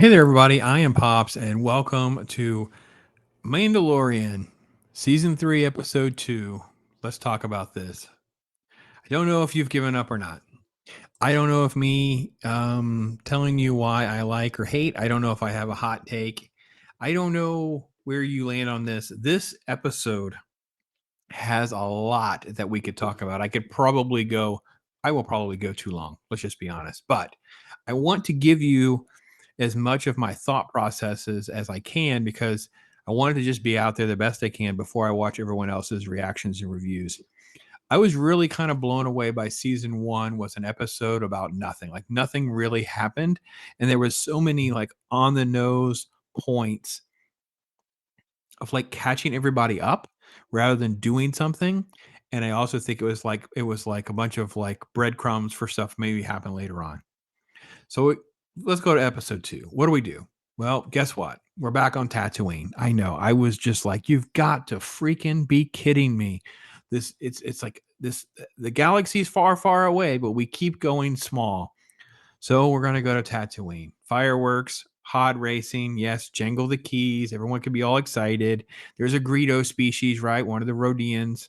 Hey there, everybody. I am Pops, and welcome to Mandalorian Season 3, Episode 2. Let's talk about this. I don't know if you've given up or not. I don't know if me telling you why I like or hate. I don't know if I have a hot take. I don't know where you land on this. This episode has a lot that we could talk about. I will probably go too long. Let's just be honest. But I want to give you as much of my thought processes as I can because I wanted to just be out there the best I can before I watch everyone else's reactions and reviews. I was really kind of blown away by season 1 was an episode about nothing. Like nothing really happened and there was so many like on the nose points of like catching everybody up rather than doing something. And I also think it was like a bunch of like breadcrumbs for stuff maybe happen later on. So let's go to episode 2. What do we do? Well, guess what? We're back on Tatooine. I know. I was just like, you've got to freaking be kidding me. It's like this the galaxy's far, far away, but we keep going small. So we're gonna go to Tatooine. Fireworks, pod racing, yes, jangle the keys. Everyone can be all excited. There's a Greedo species, right? One of the Rhodians.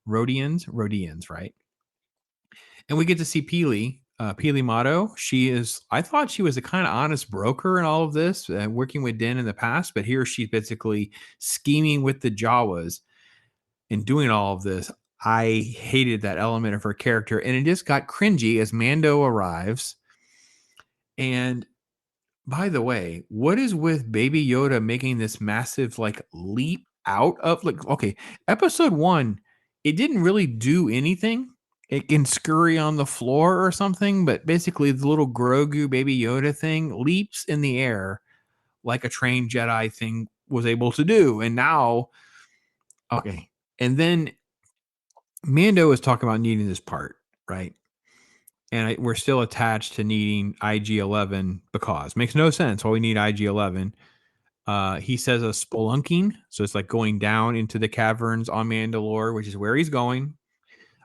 Rhodians, right? And we get to see Peely, Peely Motto. I thought she was a kind of honest broker in all of this, working with Din in the past, but here she's basically scheming with the Jawas and doing all of this. I hated that element of her character, and it just got cringy as Mando arrives. And by the way, what is with Baby Yoda making this massive like leap out of like okay, episode 1, it didn't really do anything. It can scurry on the floor or something, but basically the little Grogu Baby Yoda thing leaps in the air like a trained Jedi thing was able to do. And now, okay. And then Mando is talking about needing this part, right? And we're still attached to needing IG-11 because makes no sense why we need IG-11. He says a spelunking, so it's like going down into the caverns on Mandalore, which is where he's going.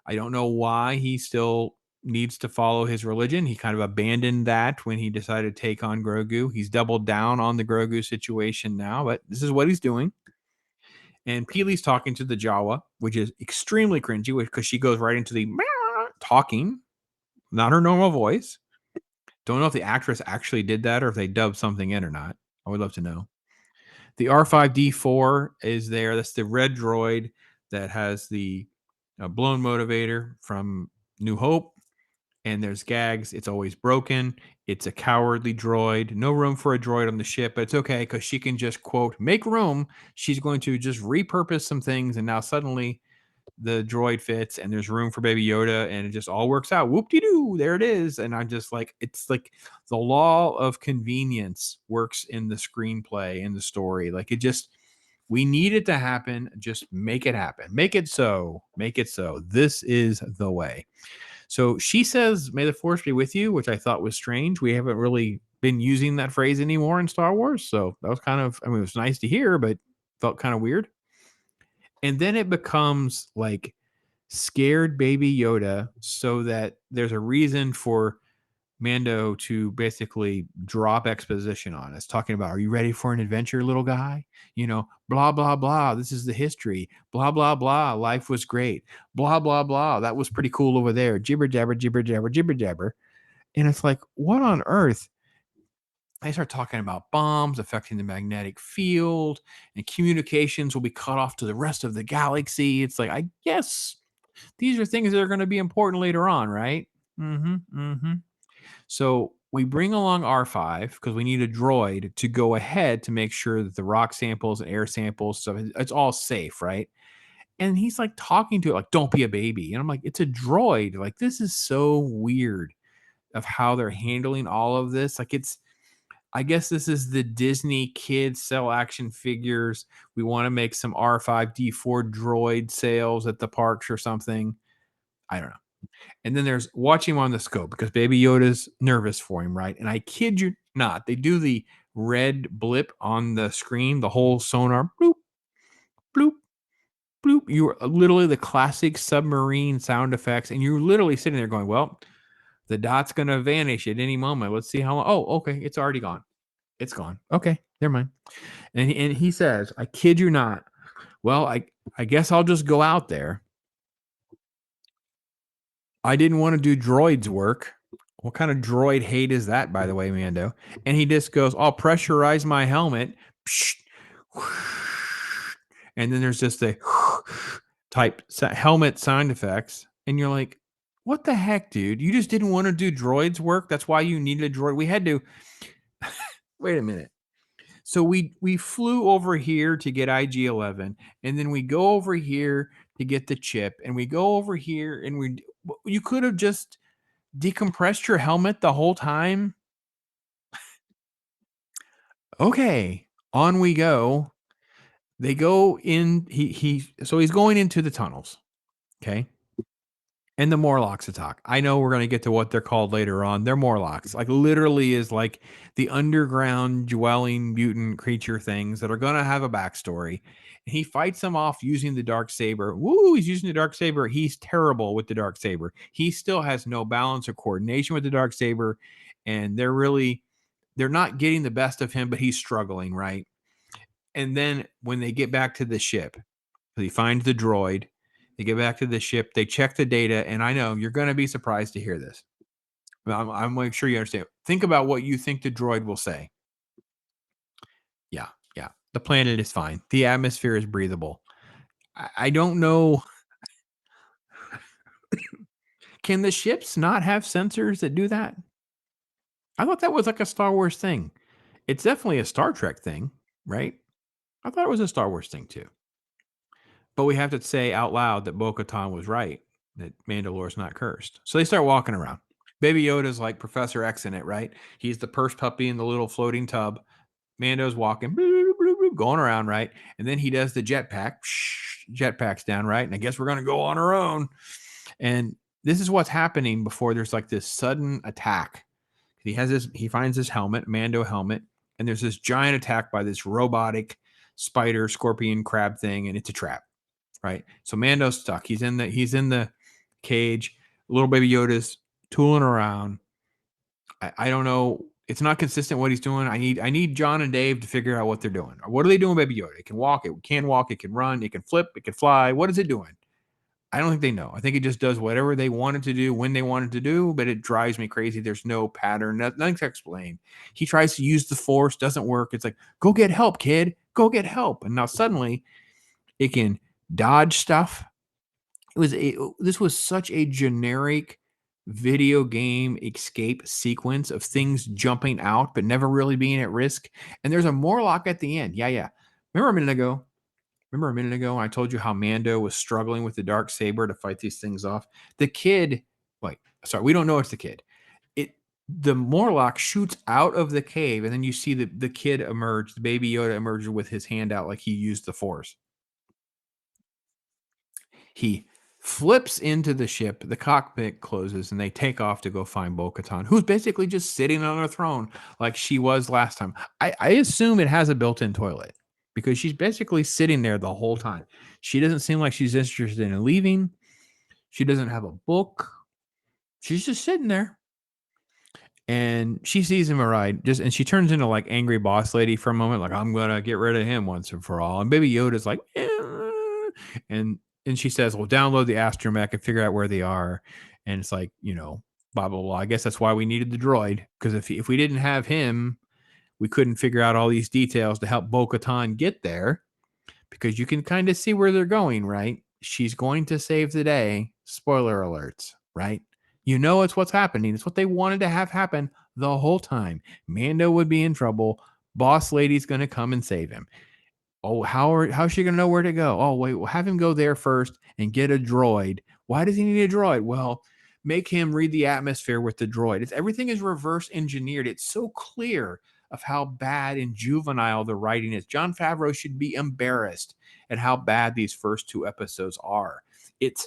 I don't know why he still needs to follow his religion. He kind of abandoned that when he decided to take on Grogu. He's doubled down on the Grogu situation now, but this is what he's doing. And Peely's talking to the Jawa, which is extremely cringy because she goes right into the talking, not her normal voice. Don't know if the actress actually did that or if they dubbed something in or not. I would love to know. The R5D4 is there. That's the red droid that has the blown motivator from New Hope. And there's gags. It's always broken. It's a cowardly droid. No room for a droid on the ship, but it's okay because she can just, quote, make room. She's going to just repurpose some things. And now suddenly the droid fits and there's room for Baby Yoda and it just all works out. Whoop-de-doo, there it is. And I'm just like, it's like the law of convenience works in the screenplay, in the story. Like it just, we need it to happen. Just make it happen. Make it so. Make it so. This is the way. So she says, may the force be with you, which I thought was strange. We haven't really been using that phrase anymore in Star Wars. So that was kind of, I mean, it was nice to hear, but felt kind of weird. And then it becomes like scared Baby Yoda so that there's a reason for Mando to basically drop exposition on us, talking about, are you ready for an adventure, little guy? You know, blah, blah, blah. This is the history. Blah, blah, blah. Life was great. Blah, blah, blah. That was pretty cool over there. Jibber jabber, jibber jabber, jibber jabber. And it's like, what on earth? They start talking about bombs affecting the magnetic field and communications will be cut off to the rest of the galaxy. It's like, I guess these are things that are going to be important later on, right? Mm-hmm. Mm-hmm. So we bring along R5 because we need a droid to go ahead to make sure that the rock samples and air samples, so it's all safe, right? And he's like talking to it like, don't be a baby. And I'm like, it's a droid. Like, this is so weird of how they're handling all of this. Like, I guess this is the Disney kids sell action figures. We want to make some R5D4 droid sales at the parks or something. I don't know. And then there's watching him on the scope because Baby Yoda's nervous for him, right? And I kid you not, they do the red blip on the screen, the whole sonar, bloop, bloop, bloop. You are literally the classic submarine sound effects, and you're literally sitting there going, well, the dot's going to vanish at any moment. Let's see how long. Oh, okay, it's already gone. It's gone. Okay, never mind. And he says, I kid you not. Well, I guess I'll just go out there. I didn't want to do droid's work. What kind of droid hate is that, by the way, Mando? And he just goes, I'll pressurize my helmet. And then there's just a type helmet sound effects. And you're like, what the heck, dude? You just didn't want to do droid's work. That's why you needed a droid. We had to wait a minute. So we flew over here to get IG-11, and then we go over here to get the chip, and we go over here, and you could have just decompressed your helmet the whole time. Okay, on we go. They go in. So he's going into the tunnels. Okay. And the Morlocks attack. I know we're going to get to what they're called later on. They're Morlocks. Like literally is like the underground dwelling mutant creature things that are going to have a backstory. And he fights them off using the dark saber. Woo, he's using the dark saber. He's terrible with the dark saber. He still has no balance or coordination with the dark saber. And they're not getting the best of him, but he's struggling, right? And then when they get back to the ship, he finds the droid. They get back to the ship. They check the data, and I know you're going to be surprised to hear this. I'm make sure you understand. Think about what you think the droid will say. Yeah, yeah. The planet is fine. The atmosphere is breathable. I don't know. Can the ships not have sensors that do that? I thought that was like a Star Wars thing. It's definitely a Star Trek thing, right? I thought it was a Star Wars thing too. But we have to say out loud that BoKatan was right, that Mandalore's not cursed. So they start walking around. Baby Yoda's like Professor X in it, right? He's the purse puppy in the little floating tub. Mando's walking, going around, right? And then he does the jetpack, jetpack's down, right? And I guess we're going to go on our own. And this is what's happening before there's like this sudden attack. He finds this helmet, Mando helmet, and there's this giant attack by this robotic spider, scorpion, crab thing, and it's a trap, right? So Mando's stuck. He's in the cage. Little baby Yoda's tooling around. I don't know. It's not consistent what he's doing. I need John and Dave to figure out what they're doing. What are they doing, Baby Yoda? It can walk, it can walk, it can run, it can flip, it can fly. What is it doing? I don't think they know. I think it just does whatever they want it to do when they want it to do, but it drives me crazy. There's no pattern, nothing's explained. He tries to use the force, doesn't work. It's like, go get help, kid. Go get help. And now suddenly it can dodge stuff. This was such a generic video game escape sequence of things jumping out but never really being at risk. And there's a Morlock at the end. Yeah. Remember a minute ago? I told you how Mando was struggling with the dark saber to fight these things off. The kid, we don't know it's the kid. The Morlock shoots out of the cave, and then you see the kid emerge, the baby Yoda emerges with his hand out like he used the force. He flips into the ship, the cockpit closes, and they take off to go find BoKatan, who's basically just sitting on her throne like she was last time. I assume it has a built-in toilet because she's basically sitting there the whole time. She doesn't seem like she's interested in leaving. She doesn't have a book. She's just sitting there. And she sees him and she turns into like angry boss lady for a moment, like I'm gonna get rid of him once and for all. And Baby Yoda's like, and she says, "Well, download the astromech and figure out where they are." And it's like, blah blah blah. I guess that's why we needed the droid, because if we didn't have him, we couldn't figure out all these details to help BoKatan get there. Because you can kind of see where they're going, right? She's going to save the day. Spoiler alerts, right? It's what's happening. It's what they wanted to have happen the whole time. Mando would be in trouble. Boss lady's going to come and save him. Oh, how's she going to know where to go? Oh, wait, we'll have him go there first and get a droid. Why does he need a droid? Well, make him read the atmosphere with the droid. Everything is reverse engineered. It's so clear of how bad and juvenile the writing is. Jon Favreau should be embarrassed at how bad these first two episodes are. It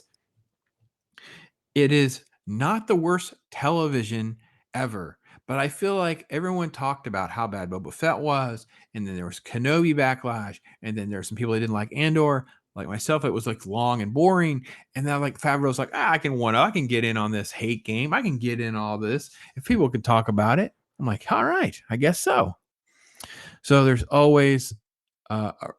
is not the worst television ever, but I feel like everyone talked about how bad Boba Fett was, and then there was Kenobi backlash, and then there's some people that didn't like Andor. Like myself, it was like long and boring. And then like Favreau's like, I can get in on this hate game. I can get in all this. If people could talk about it, I'm like, all right, I guess so. So there's always uh, a,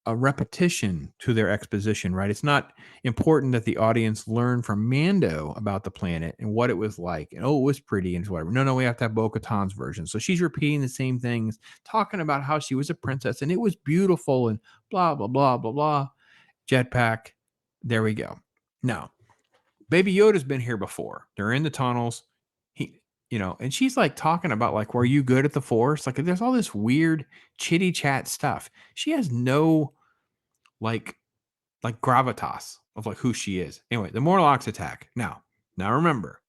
a repetition to their exposition, right? It's not important that the audience learn from Mando about the planet and what it was like, and oh, it was pretty and whatever. No, we have to have Bo-Katan's version. So she's repeating the same things, talking about how she was a princess and it was beautiful and blah blah blah blah blah. Jetpack. There we go. Now, Baby Yoda's been here before. They're in the tunnels. He, and she's like talking about like, were you good at the Force? Like, there's all this weird chitty chat stuff. She has no like gravitas of like who she is. Anyway, the Morlocks attack. Now remember,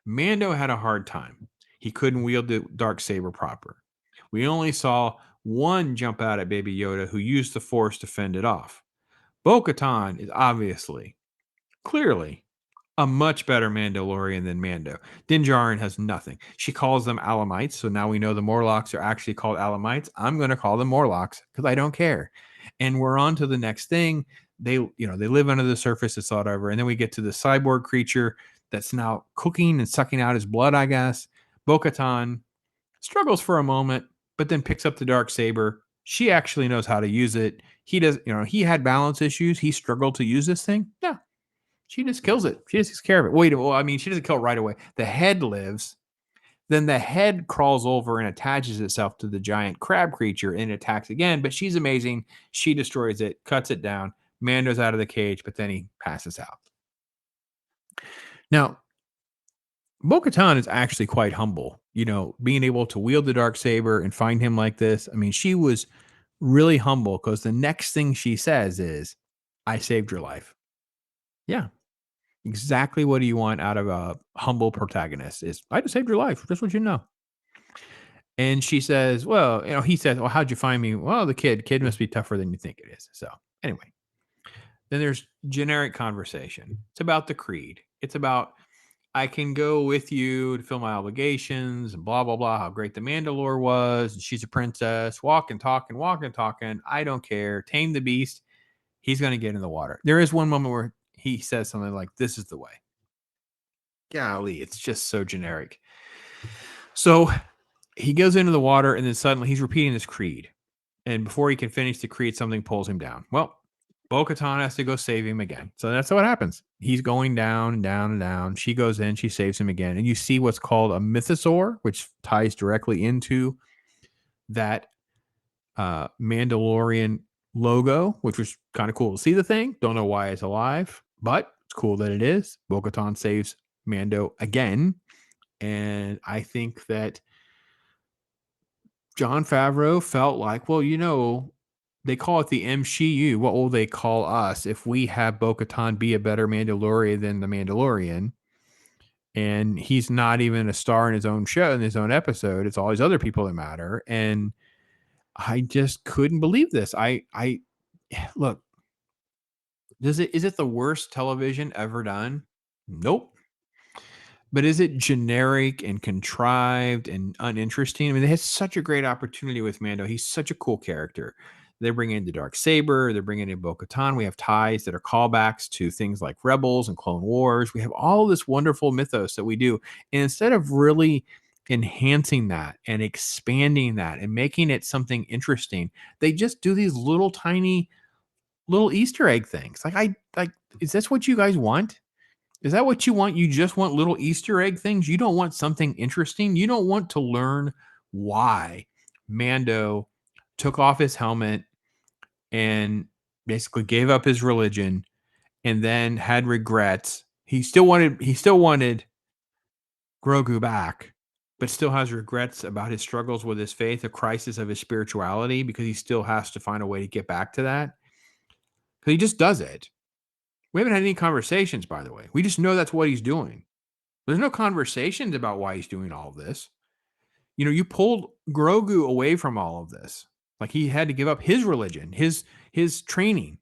Mando had a hard time. He couldn't wield the dark saber proper. We only saw one jump out at Baby Yoda who used the Force to fend it off. Bo-Katan is obviously, clearly, a much better Mandalorian than Mando. Din Djarin has nothing. She calls them Alamites, so now we know the Morlocks are actually called Alamites. I'm going to call them Morlocks because I don't care. And we're on to the next thing. They live under the surface. It's whatever. And then we get to the cyborg creature that's now cooking and sucking out his blood, I guess. Bo-Katan struggles for a moment, but then picks up the dark saber. She actually knows how to use it. He does, he had balance issues. He struggled to use this thing. Yeah, she just kills it. She just takes care of it. She doesn't kill it right away. The head lives. Then the head crawls over and attaches itself to the giant crab creature and attacks again. But she's amazing. She destroys it, cuts it down. Mando's out of the cage, but then he passes out. Now, Bo-Katan is actually quite humble. Being able to wield the dark saber and find him like this. I mean, she was really humble because the next thing she says is, "I saved your life." Yeah, exactly what do you want out of a humble protagonist is, "I just saved your life, just what you know." And she says, well, he says, "Well, how'd you find me?" "Well, the kid must be tougher than you think it is." So anyway, then there's generic conversation. It's about the creed. It's about, I can go with you to fill my obligations and blah, blah, blah, how great the Mandalore was. And she's a princess, walk and talking, walk and talking. I don't care. Tame the beast. He's going to get in the water. There is one moment where he says something like, "This is the way." Golly, it's just so generic. So he goes into the water and then suddenly he's repeating this creed. And before he can finish the creed, something pulls him down. Well, Bo-Katan has to go save him again. So that's what happens. He's going down and down and down. She goes in, she saves him again. And you see what's called a mythosaur, which ties directly into that Mandalorian logo, which was kind of cool to see the thing. Don't know why it's alive, but it's cool that it is. Bo-Katan saves Mando again. And I think that Jon Favreau felt like, well, they call it the MCU. What will they call us if we have Bo-Katan be a better Mandalorian than the Mandalorian? And he's not even a star in his own show, in his own episode. It's all these other people that matter. And I just couldn't believe this. I look, is it the worst television ever done? Nope. But is it generic and contrived and uninteresting? I mean, they had such a great opportunity with Mando. He's such a cool character. They're bringing in the dark saber. They're bringing in Bo-Katan. We have ties that are callbacks to things like Rebels and Clone Wars. We have all this wonderful mythos that we do. And instead of really enhancing that and expanding that and making it something interesting, they just do these little tiny little Easter egg things. Is this what you guys want? Is that what you want? You just want little Easter egg things? You don't want something interesting? You don't want to learn why Mando took off his helmet and basically gave up his religion and then had regrets. He still wanted Grogu back, but still has regrets about his struggles with his faith, a crisis of his spirituality, because he still has to find a way to get back to that. Because he just does it. We haven't had any conversations, by the way. We just know that's what he's doing. There's no conversations about why he's doing all of this. You pulled Grogu away from all of this. Like, he had to give up his religion, his training.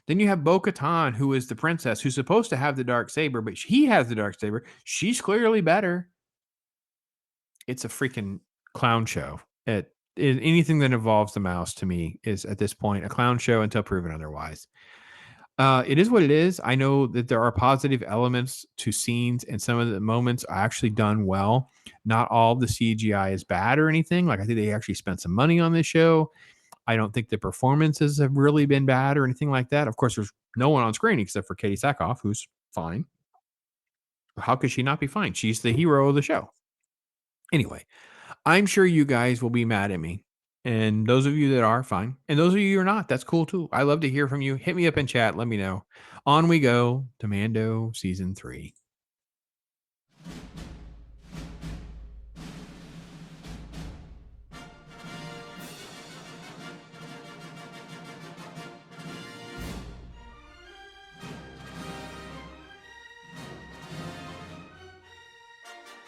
Then you have Bo-Katan, who is the princess, who's supposed to have the dark saber, but he has the dark saber. She's clearly better. It's a freaking clown show. Anything that involves the mouse to me is, at this point, a clown show until proven otherwise. It is what it is. I know that there are positive elements to scenes, and some of the moments are actually done well. Not all of the CGI is bad or anything. Like I think they actually spent some money on this show. I don't think the performances have really been bad or anything like that. Of course, there's no one on screen except for Katee Sackhoff, who's fine. How could she not be fine? She's the hero of the show. Anyway, I'm sure you guys will be mad at me. And those of you that are, fine. And those of you who are not, that's cool too. I love to hear from you. Hit me up in chat. Let me know. On we go to Mando season 3.